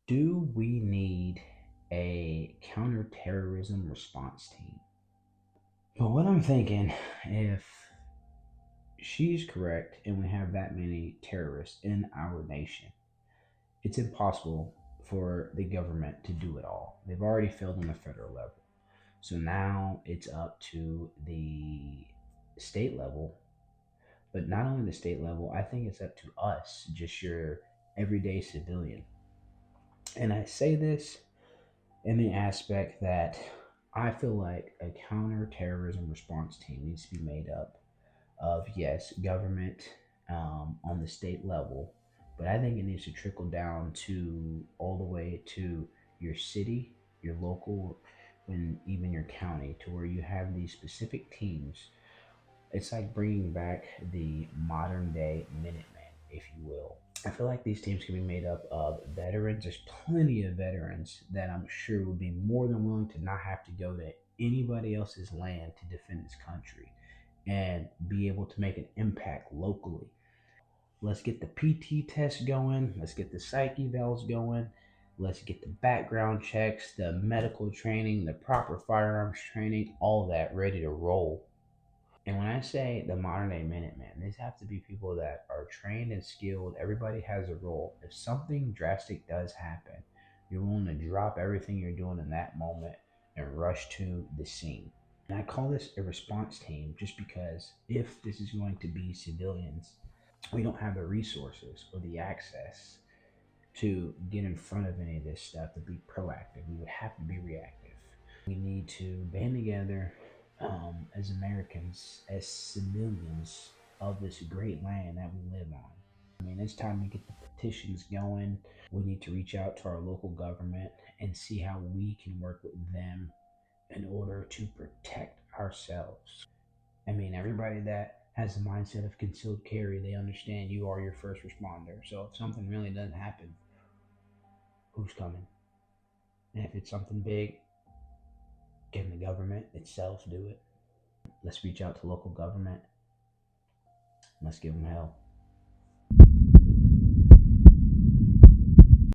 Do we need a counterterrorism response team? But what I'm thinking, if she's correct and we have that many terrorists in our nation, it's impossible for the government to do it all. They've already failed on the federal level. So now it's up to the state level, but not only the state level, I think it's up to us, just your everyday civilian. And I say this in the aspect that I feel like a counterterrorism response team needs to be made up of, yes, government on the state level, but I think it needs to trickle down to all the way to your city, your local, and even your county, to where you have these specific teams. It's like bringing back the modern day Minutemen, if you will. I feel like these teams can be made up of veterans. There's plenty of veterans that I'm sure would be more than willing to not have to go to anybody else's land to defend this country and be able to make an impact locally. Let's get the PT test going. Let's get the psych evals going. Let's get the background checks, the medical training, the proper firearms training, all that ready to roll. And when I say the modern day Minutemen, these have to be people that are trained and skilled. Everybody has a role. If something drastic does happen, you're willing to drop everything you're doing in that moment and rush to the scene. And I call this a response team just because if this is going to be civilians, we don't have the resources or the access to get in front of any of this stuff to be proactive. We would have to be reactive. We need to band together as Americans, as civilians of this great land that we live on. I mean, it's time to get the petitions going. We need to reach out to our local government and see how we can work with them in order to protect ourselves. I mean, everybody that has the mindset of concealed carry, they understand you are your first responder. So if something really doesn't happen, who's coming? And if it's something big, can the government itself do it? Let's reach out to local government. Let's give them hell.